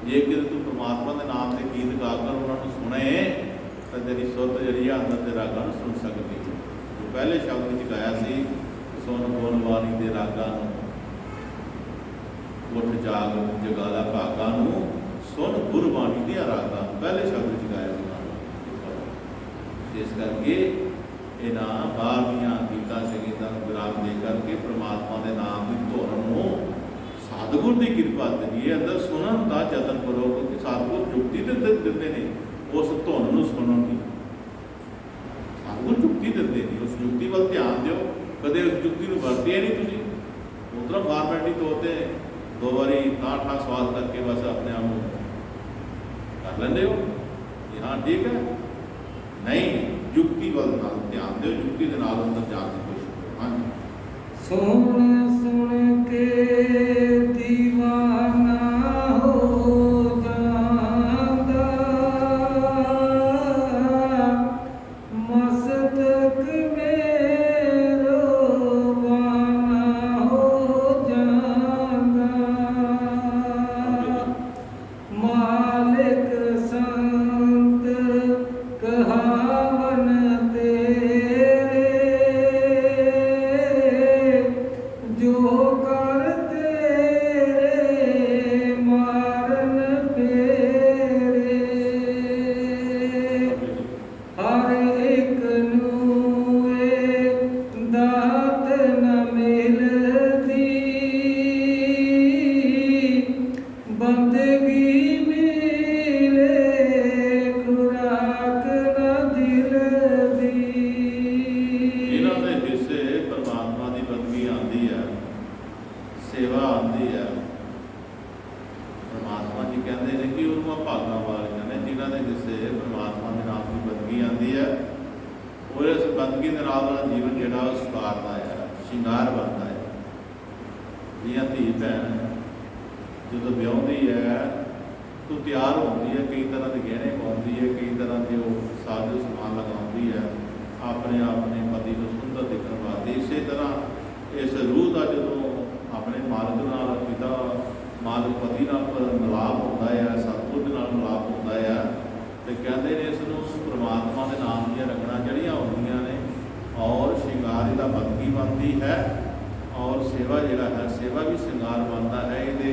जे कि तू परमात्मा के नाम के गीत गा कर उन्होंने सुने तो तेरी सुरत जिहड़ी अंदर के रागां नूं सुन सकदी है। जो पहले शब्द विच गाया सी, सुन गुण वाणी दे रागां नूं, उठ जाग जगाला भागां नूं, सुन गुरबाणी दी रागां, पहले शब्द विच गाया सी। इस करके इन्हां बाहर दीयां गीतां संगीतां नूं विराम दे करके परमात्मा के नाम की धुन नूं सतगुर की कृपा करिए, अंदर सुनन का यतन करो, क्योंकि सतगुर जुक्ति दिंदे ने उस धुन नूं सुनन की। सतगुर जुक्ति दिंदे ने, उस जुक्ति वाल ध्यान दिओ, कदे उस जुक्ति नूं वरतिया नहीं तुसीं। उधरों फॉर्मैलिटी तौर पर दो बारी ठां सवाल करके बस अपने आप को कर लेंदे हो कि हाँ ठीक है, नहीं जुक्ति वाल नाल ध्यान दिओ, जुक्ति दे नाल अंदर जाण दी कोशिश करो। हाँ जी, सुन सुन के दीवाना हो जांदा, मस्तक में रोवाना हो जांदा। मालिक संत कहावन तेरे, कर तेरे मारन फेरे हर एक नूं ए दात न मिलदी बंदगी मिले खुराक न दिल दी। ਇਹਨਾਂ ਦੇ ਹਿੱਸੇ ਪਰਮਾਤਮਾ ਦੀ ਬੰਦਗੀ ਆਉਂਦੀ ਹੈ, ਸੇਵਾ ਆਉਂਦੀ ਹੈ। ਪਰਮਾਤਮਾ ਜੀ ਕਹਿੰਦੇ ਨੇ ਕਿ ਉਹ ਭਾਗਾਂ ਵਾਲੀਆਂ ਨੇ ਜਿਨ੍ਹਾਂ ਦੇ ਹਿੱਸੇ ਪਰਮਾਤਮਾ ਦੇ ਨਾਮ ਦੀ ਬੰਦਗੀ ਆਉਂਦੀ ਹੈ। ਉਹ ਇਸ ਬੰਦਗੀ ਦੇ ਨਾਲ ਦਾ ਜੀਵਨ ਜਿਹੜਾ ਉਹ ਸੁਧਾਰਦਾ ਹੈ, ਸ਼ਿੰਗਾਰ ਬਣਦਾ ਹੈ। ਜਿਵੇਂ ਧੀ ਭੈਣ ਜਦੋਂ ਵਿਆਹੁੰਦੀ ਹੈ ਤਾਂ ਤਿਆਰ ਹੁੰਦੀ ਹੈ, ਕਈ ਤਰ੍ਹਾਂ ਦੇ ਗਹਿਣੇ ਪਾਉਂਦੀ ਹੈ, ਕਈ ਤਰ੍ਹਾਂ ਦੇ ਉਹ ਸਾਜੋ ਸਮਾਨ ਲਗਾਉਂਦੀ ਹੈ ਆਪਣੇ ਪਤੀ ਨੂੰ ਸੁੰਦਰ ਦਿਖਣ ਵਾਸਤੇ। ਇਸੇ ਤਰ੍ਹਾਂ ਇਸ ਰੂਹ ਦਾ ਜਦੋਂ ਆਪਣੇ ਮਾਲਕ ਨਾਲ ਪਿਤਾ ਮਾਲਕ ਪਤੀ ਨਾਲ ਮਿਲਾਪ ਹੁੰਦਾ ਹੈ, ਸਤਿਗੁਰ ਦੇ ਨਾਲ ਮਿਲਾਪ ਹੁੰਦਾ ਹੈ, ਤੇ ਕਹਿੰਦੇ ਨੇ ਇਸ ਨੂੰ ਪਰਮਾਤਮਾ ਦੇ ਨਾਮ ਦੀਆਂ ਰੰਗਣਾ ਜਿਹੜੀਆਂ ਹੁੰਦੀਆਂ ਨੇ ਔਰ ਸ਼ਿੰਗਾਰ ਇਹਦਾ ਬੰਦਗੀ ਬਣਦੀ ਹੈ ਔਰ ਸੇਵਾ ਜਿਹੜਾ ਹੈ ਸੇਵਾ ਵੀ ਸ਼ਿੰਗਾਰ ਬਣਦਾ ਹੈ। ਇਹਦੇ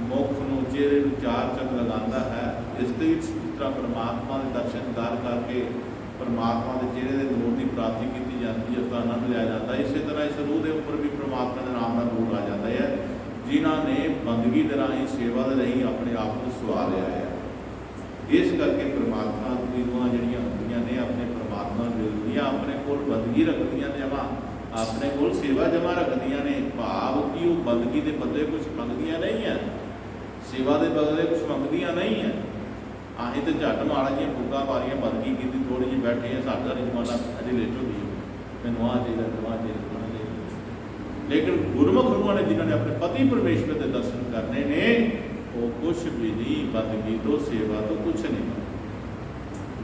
ਮੁੱਖ ਨੂੰ ਚਿਹਰੇ ਨੂੰ ਚਾਰ ਚੰਨ ਲਗਾਉਂਦਾ ਹੈ। ਇਸ ਦੇ ਵਿੱਚ ਜਿਸ ਤਰ੍ਹਾਂ ਪਰਮਾਤਮਾ ਦੇ ਦਰਸ਼ਨ ਕਰਕੇ ਪਰਮਾਤਮਾ ਦੇ ਚਿਹਰੇ ਦੇ ਨੂਰ ਦੀ ਪ੍ਰਾਪਤੀ ਕੀਤੀ ਜਾਂਦੀ ਹੈ, ਉਸਦਾ ਆਨੰਦ ਲਿਆ ਜਾਂਦਾ ਹੈ। ਇਸੇ ਤਰ੍ਹਾਂ ਇਸ ਰੂਹ ਦੇ ਉੱਪਰ ਵੀ ਪਰਮਾਤਮਾ ਦੇ ਨਾਮ ਦਾ ਨੂਰ ਆ ਜਾਂਦਾ ਹੈ ਜਿਨ੍ਹਾਂ ਨੇ ਬੰਦਗੀ ਦੇ ਰਾਹੀਂ ਸੇਵਾ ਦੇ ਰਾਹੀਂ ਆਪਣੇ ਆਪ ਨੂੰ ਸੁਆ ਲਿਆ ਹੈ। ਇਸ ਕਰਕੇ ਪਰਮਾਤਮਾ ਦੀ ਰੂਹਾਂ ਜਿਹੜੀਆਂ ਹੁੰਦੀਆਂ ਨੇ ਆਪਣੇ ਪਰਮਾਤਮਾ ਦੀਆਂ ਆਪਣੇ ਕੋਲ ਬੰਦਗੀ ਰੱਖਦੀਆਂ ਨੇ, ਆਪਣੇ ਕੋਲ ਸੇਵਾ ਜਮ੍ਹਾਂ ਰੱਖਦੀਆਂ ਨੇ। ਭਾਵ ਕਿ ਉਹ ਬੰਦਗੀ ਦੇ ਬਦਲੇ ਕੁਝ ਮੰਗਦੀਆਂ ਨਹੀਂ ਹੈ, ਸੇਵਾ ਦੇ ਬਦਲੇ ਕੁਝ ਮੰਗਦੀਆਂ ਨਹੀਂ ਹੈ। ਅਸੀਂ ਤੇ ਝੱਟ ਮਾੜਾ ਜਿਹੀਆਂ ਫੁੱਕਾਂ ਮਾਰੀਆਂ, ਬੰਦਗੀ ਕੀਤੀ, ਥੋੜ੍ਹੀ ਜਿਹੀ ਬੈਠੇ ਆ, ਸਾਡਾ ਰਿਜ਼ਮਾਨਾ ਅਜੇ ਲੇਟ ਹੋ ਗਈ, ਮੈਨੂੰ ਆਹ ਚਾਹੀਦਾ, ਮੈਨੂੰ ਆਹ ਚਾਹੀਦਾ। ਲੇਕਿਨ ਗੁਰਮੁਖ ਰੂਹਾਂ ਨੇ ਜਿਨ੍ਹਾਂ ਨੇ ਆਪਣੇ ਪਤੀ ਪਰਮੇਸ਼ਵਰ ਦੇ ਦਰਸ਼ਨ ਕਰਨੇ ਨੇ ਉਹ ਕੁਛ ਵੀ ਨਹੀਂ, ਬੰਦਗੀ ਤੋਂ ਸੇਵਾ ਤੋਂ ਕੁਛ ਨਹੀਂ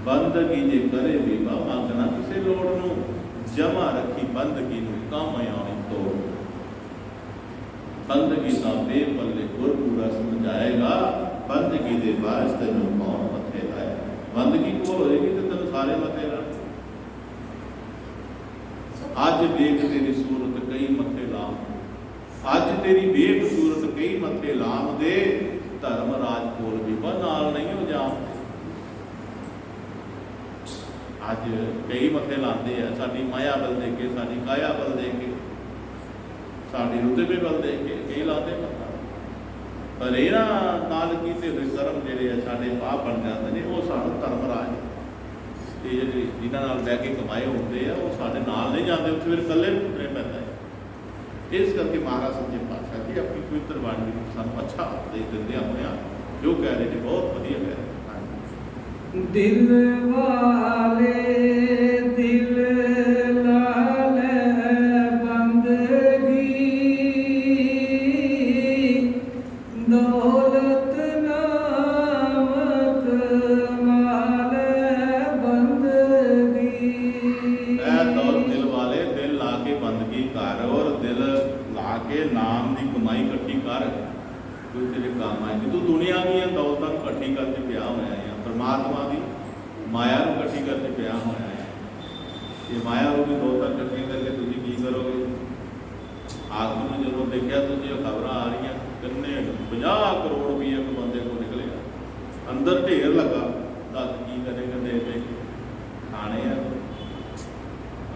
ਬੰਦਗੀ ਜੇ ਕਰੇ ਵੀ ਮੰਗਣਾ ਕਿਸੇ ਲੋੜ ਨੂੰ ਜਮਾ ਰੱਖੀ ਬੰਦਗੀ ਨੂੰ ਕੰਮ ਆਉਣੀ ਤੋੜ। ਬੰਦਗੀ ਦਾ ਬੇਪੱਲੇ ਗੁਰ ਪੂਰਾ ਸਮਝਾਏਗਾ, ਬੰਦਗੀ ਦੇ ਬਾਅਦ ਤੈਨੂੰ ਕੌਣ ਮੱਥੇ ਲਾਏ। ਬੰਦਗੀ ਕੋਲ ਹੋਏਗੀ ਤੇ ਤੈਨੂੰ ਸਾਰੇ ਮੱਥੇ ਲਾਣ। ਅੱਜ ਵੇਖ ਤੇਰੀ ਸੂਰਤ ਕਈ ਮੱਥੇ ਲਾਮ, ਅੱਜ ਤੇਰੀ ਵੇਖ ਸੂਰਤ ਕਈ ਮੱਥੇ ਲਾਮ ਦੇ ਧਰਮ ਰਾਜ ਕੋਲ ਵੀ ਨਾਲ ਨਹੀਂ ਹੋ ਜਾਮ। ਅੱਜ ਕਈ ਮੱਥੇ ਲਾਉਂਦੇ ਆ ਸਾਡੀ ਮਾਇਆ ਬਲ ਦੇ ਕੇ, ਸਾਡੀ ਕਾਇਆ ਬਲ ਦੇ ਕੇ, ਸਾਡੀ ਰੁਤਬੇ ਬਲ ਦੇ ਕੇ ਕਈ ਲਾਉਂਦੇ ਮੱਥਾ। ਪਰ ਇਹਨਾਂ ਨਾਲ ਕੀਤੇ ਹੋਏ ਕਰਮ ਜਿਹੜੇ ਆ ਸਾਡੇ ਪਾਪ ਬਣ ਜਾਂਦੇ ਨੇ, ਉਹ ਸਾਨੂੰ ਧਰਮ ਰਾਜ ਤੇ ਜਿਹੜੇ ਜਿਨ੍ਹਾਂ ਨਾਲ ਬਹਿ ਕੇ ਕਮਾਏ ਹੁੰਦੇ ਆ ਉਹ ਸਾਡੇ ਨਾਲ ਨਹੀਂ ਜਾਂਦੇ, ਉੱਥੇ ਫਿਰ ਇਕੱਲੇ ਟੁੱਟਣੇ ਪੈਂਦਾ ਹੈ। ਇਸ ਕਰਕੇ ਮਹਾਰਾਜ ਸੱਚੇ ਪਾਤਸ਼ਾਹ ਜੀ ਆਪਣੀ ਪਵਿੱਤਰ ਬਾਣੀ ਵਿੱਚ ਸਾਨੂੰ ਅੱਛਾ ਉਪਦੇਸ਼ ਦਿੰਦੇ ਆਪਣੇ ਆਪ ਜੋ ਕਹਿ ਰਹੇ ਨੇ ਬਹੁਤ ਵਧੀਆ ਕਹਿ ਰਹੇ। ਦਿਲ ਵਾਲੇ ਦਿਲ ਲਾਲ ਬੰਦਗੀ ਦੌਲਤ ਨਾਮਕ ਮਾਲ ਬੰਦਗੀ। ਦਿਲ ਵਾਲੇ ਦਿਲ ਲਾ ਕੇ ਬੰਦਗੀ ਕਰ ਔਰ ਦਿਲ ਲਾ ਕੇ ਨਾਮ ਦੀ ਕਮਾਈ ਇਕੱਠੀ ਕਰ, ਕੋਈ ਤੇਰੇ ਕੰਮ ਆਏਗੀ। ਤੂੰ ਦੁਨੀਆ ਦੀਆਂ ਦੌਲਤਾਂ ਇਕੱਠੀ ਕਰਕੇ ਪਿਆ ਹੋਇਆ ਹੈ, ਪਰਮਾਤਮਾ ਦੀ ਮਾਇਆ ਨੂੰ ਇਕੱਠੀ ਕਰਕੇ ਪਿਆ ਹੋਇਆ ਹੈ। ਇਹ ਮਾਇਆ ਰੂਪੀ ਦੌਲਤਾਂ ਇਕੱਠੀ ਕਰਕੇ ਤੁਸੀਂ ਕੀ ਕਰੋਗੇ? ਆਖਰ ਨੂੰ ਜਦੋਂ ਦੇਖਿਆ ਤੁਸੀਂ ਉਹ ਖਬਰਾਂ ਆ ਰਹੀਆਂ ਕਿੰਨੇ 50 ਕਰੋੜ ਵੀ ਇੱਕ ਬੰਦੇ ਕੋਲ ਨਿਕਲਿਆ, ਅੰਦਰ ਢੇਰ ਲੱਗਾ, ਦੱਸ ਕੀ ਕਰੇਗਾ? ਦੇ ਦੇ ਖਾਣੇ ਆ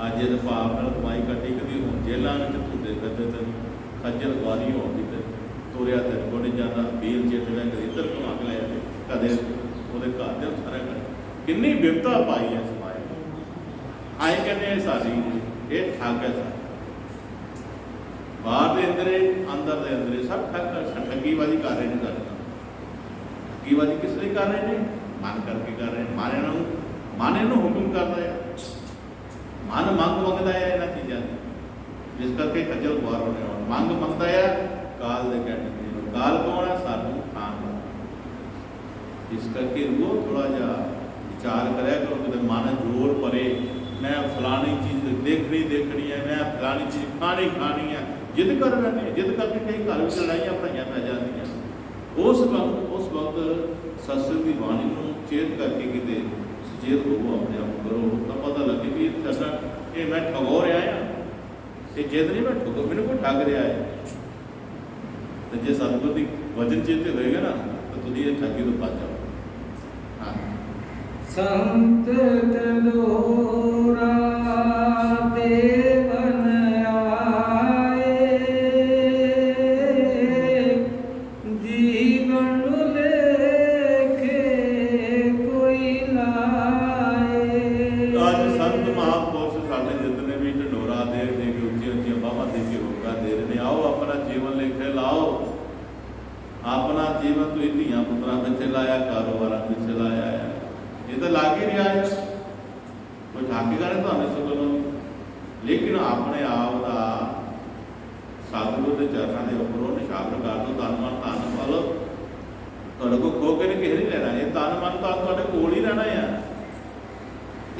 ਅੱਜ ਇਹ ਭਾਵ ਨਾਲ ਕਮਾਈ ਇਕੱਠੀ ਕਦੀ ਹੁਣ ਜੇਲ੍ਹਾਂ ਵਿੱਚ ਧੁੰਦੇ ਫਿਰਦੇ ਤੈਨੂੰ ਖੱਜਲ ਖੁਆਰੀ ਹੋਣ ਦੀ ਤੇ ਤੋਰਿਆ ਤੇ ਕੋਲ ਨਹੀਂ ਜਾਂਦਾ, ਬੀਲ ਚੇਤ ਲੈ ਕੇ ਇੱਧਰ ਘੁਮਾ ਕੇ ਲੈ ਜਾਂਦੇ, ਕਦੇ ਉਹਦੇ ਘਰ ਦੇ ਸਾਰੇ ਘਰ ਕਿੰਨੀ ਬਿਪਤਾ ਪਾਈ ਹੈ ਸਮਾਜ ਨੂੰ। ਆਏ ਕਹਿੰਦੇ ਸਾਡੀ ਇਹ ਠੱਗ ਹੈ, ਬਾਹਰ ਦੇ ਅੰਦਰੇ ਅੰਦਰ ਦੇ ਅੰਦਰੇ ਸਭ ਠੱਗੀਬਾਜ਼ੀ ਕਰ ਰਹੇ ਨੇ। ਠੱਗੀਬਾਜ਼ੀ ਕਿਸ ਲਈ ਕਰ ਰਹੇ ਨੇ? ਮਨ ਕਰਕੇ ਕਰ ਰਹੇ ਨੇ। ਮਨ ਇਹਨੂੰ ਹੁਕਮ ਕਰਦਾ ਹੈ, ਮਨ ਮੰਗ ਮੰਗਦਾ ਹੈ ਇਹਨਾਂ ਚੀਜ਼ਾਂ ਦੀ, ਜਿਸ ਕਰਕੇ ਖੱਜਲ ਖੁਆਰ ਹੋਣੇ ਹੋਣ। ਮੰਗ ਮੰਗਦਾ ਹੈ ਕਾਲ ਦੇ ਕਹਿਣੇ, ਕਾਲ ਕੌਣ ਹੈ? ਸਾਨੂੰ ਖਾਣ ਦਾ। ਇਸ ਕਰਕੇ ਉਹ ਥੋੜਾ ਜਿਹਾ ਵਿਚਾਰ ਕਰਿਆ ਕਰੋ ਕਿ ਮਨ ਜ਼ੋਰ ਪਰੇ, ਮੈਂ ਫਲਾਣੀ ਚੀਜ਼ ਦੇਖਣੀ ਹੈ, ਮੈਂ ਫਲਾਣੀ ਚੀਜ਼ ਖਾਣੀ ਹੈ, ਜਿੱਦ ਕਰ ਰਹੇ ਨੇ। ਜਿੱਦ ਕਰਕੇ ਕਈ ਘਰ ਵਿੱਚ ਲੜਾਈਆਂ ਪੜਾਈਆਂ ਪੈ ਜਾਂਦੀਆਂ। ਉਸ ਵਕਤ ਸਤਿਸੰਗ ਦੀ ਬਾਣੀ ਨੂੰ ਚੇਤ ਕਰਕੇ ਕਿਤੇ ਸੁਚੇਤ ਹੋਵੋ, ਆਪਣੇ ਆਪ ਕਰੋ, ਤਾਂ ਪਤਾ ਲੱਗੇ ਵੀ ਇਹ ਮੈਂ ਠਗੋ ਰਿਹਾ ਹਾਂ। ਇਹ ਜਿੱਦ ਨਹੀਂ ਮੈਂ ਠਗੋ, ਮੈਨੂੰ ਕੋਈ ਠੱਗ ਰਿਹਾ ਹੈ। तो जे सतगुर की वचन चेते होएगा ना तो तुम ये ठगी तो बच जाओ। हाँ संत तलोरा देवन आए, जीवन लेके कोई लाए। आज संत महापुरुष साढ़े जितने भी ढंडोरा दे के उच्ची उच्ची बाबा दे के होगा दे रहे हैं, आओ अपना जीवन लेके लाओ। अपना जीवन तो धियां पुत्रा पिछे लाया, कारोबार पिछे लाया है, ये तो लाग ही रहा है, कोई ठाकेगा नहीं तो इस गलों। लेकिन अपने आप का सतगुर के चरणों के उपरों निशाब कर दो, तन मन धन पालो, तुहाडे कोल खो के नहीं किसी लेना, ये तन मन धन तुहाडे कोल ही रहना है।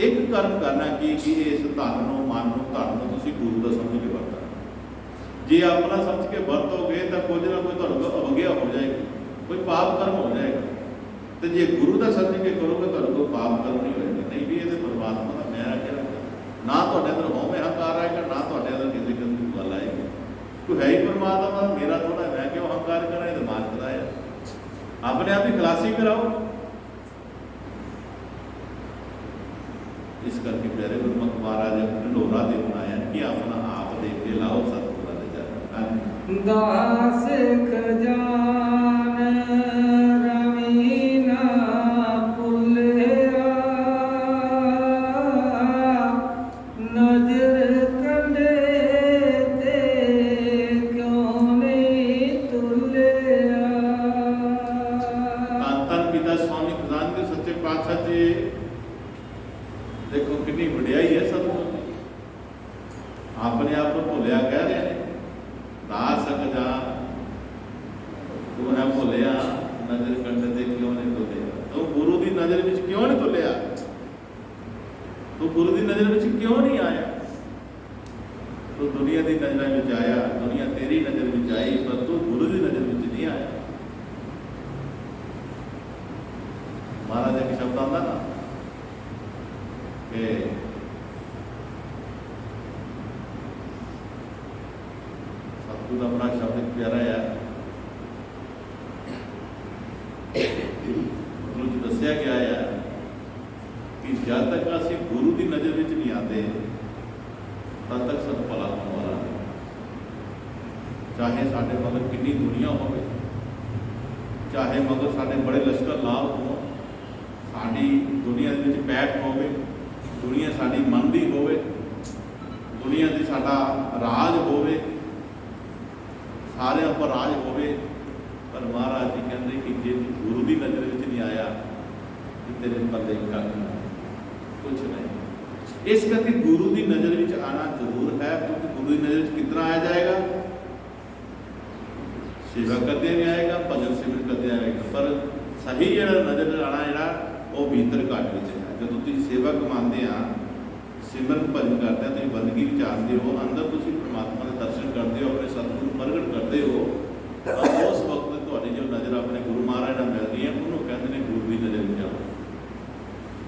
एक कर्म करना कि इस धन नूं मन नूं धन नूं तुसीं गुरु दा समझ के वरतना। जे अपना समझ के वरतोगे तो कुछ ना कोई तुहाडे कोल अवज्ञा हो जाएगी, कोई पाप कर्म हो जाएगा। तो जे गुरु का समझ के करोगे तो कोई पाप कर्म नहीं होएगा। नहीं भी ये परमात्मा का मैं रखा ना तुहाडे अंदर होवे अहंकार आएगा, ना तुहाडे अंदर किसी किस्म की गल आएगी। कोई है ही परमात्मा का, मेरा थोड़ा मैं क्यों अहंकार करा, ये मान कराया। अपने आप ही खलासी कराओ। इस करके प्यारे गुरमुख महाराज ढंडोरा दे बनाया कि अपना आप देख के लाओ सतगुर दे चरण। दास खजान रवीना पुलिया, नजर कंडे ते क्यों नहीं तुलिया। धन पिता स्वामी खजान के सच्चे पातशाह जी देखो कितनी वड्याई है सतगुर की। अपने आप को भुलिया कह रहे हैं, दास खजान तू है भुलिया, नजर कंडे ते क्यों नहीं तुलिया। तो गुरु की नजर में क्यों नहीं तुलिया, तो गुरु की नजर में क्यों नहीं आया। तो दुनिया की नजर में आया, दुनिया तेरी नजर में आई, पर तू गुरु की नजर में नहीं आया। महाराज एक शब्द आता ना कि सतगुर अपना शब्द प्यारा है, मतलब जो दसिया गया है कि जब तक असीं गुरु की नज़र में नहीं आते तब तक सब भला होने वाला नहीं। चाहे साढ़े मगर कितनी दुनिया हो, चाहे मगर साढ़े बड़े लश्कर लाभ हो, साड़ी दुनिया के पैठ हो, दुनिया साड़ी मन की हो, दुनिया से साडा राज हो, सारे पर राज हो, पर महाराज जी कहते कि जे तू गुरु की नज़र में नहीं आया तो तेरे पल्ले कुछ नहीं। इस करके गुरु की नज़र में आना जरूर है, क्योंकि गुरु की नज़र कितना आया जाएगा, सेवा करते भी आएगा, भजन सिमरन करते आएगा, पर सही जो नज़र आना जोड़ा वो भीतर घट में है। जो तुम सेवा कमाते हैं, सिमरन भजन करते हैं, तुम बंदगी विचारते हो, अंदर तुम परमात्मा के दर्शन करते हो, अपने सतगुरु प्रगट करते हो, उस वक्त थोड़ी जो नज़र अपने गुरु महाराज मिल रही है उन्होंने कहते हैं गुरु की नज़र में जाओ।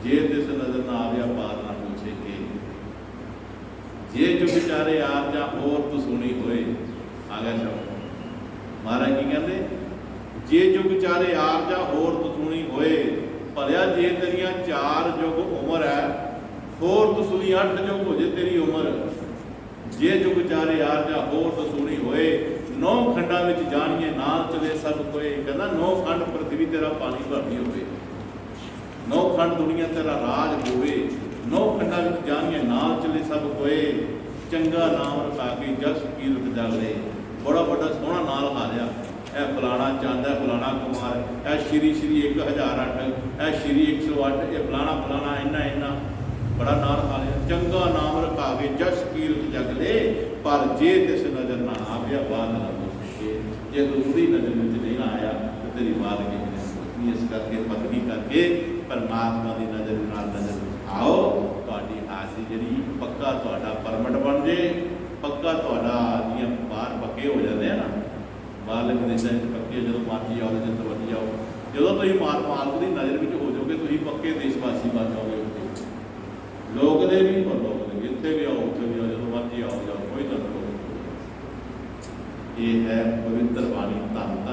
जे तिस नज़र ना आव्या पार ना पूछे के, जे जो बेचारे आप जा और तो सुनी होए। आ गया शब्द महाराज की कहते, जे जो बेचारे आप जा और तो सुनी होए, भलिया जे तेरिया 4 जुग उम्र है, होर तो सुनी 8 जुग हो जे तेरी उम्र। जे जो बेचारे यार जा होर तो सुनी होए, 9 खंडा में जानिए नाल चले सब कोई। कहना 9 खंड पृथ्वी तेरा पानी भरनी होवे, 9 खंड दुनिया तेरा राज होवे, 9 खंडा में जानिए नाल चले सब कोई। चंगा नाम रखा के जस कीरत जागले, बड़ा बड़ा सोहना नाल हारिया, ए फलाना चंद है, फलाना कुमार, ए श्री श्री 1008, ए श्री 108, ए फलाना फलाना इन्ना इन्ना बड़ा नाम हारिया। चंगा नाम रखा के जस कीरत जगले, पर जे तिस नजर ना आव्या बात ना पूछे। जे दूसरी नजर में नहीं आया तो तेरी बात के इस करके पत्नी करके परमात्मा की नजर नजर आओ, तुहाडी हाजिरी जी पक्का तुहाडा परमट बन जे, पक्का तुहाडा जियां बाहर पक्के हो जाते हैं ना, बाहरले विदेशों में पक्के जो मर्जी आओ जित मर्जी आओ, जो तुम मालक की नज़र में हो जाओगे तुम पक्के देशवासी बन जाओगे। लोग दे भी और लोग दे इतने भी आओ उत्थे भी आओ, जो मर्जी आओ जाओ, कोई तुहानूं ਇਹ ਹੈ ਪਵਿੱਤਰ ਬਾਣੀ ਧੰਨ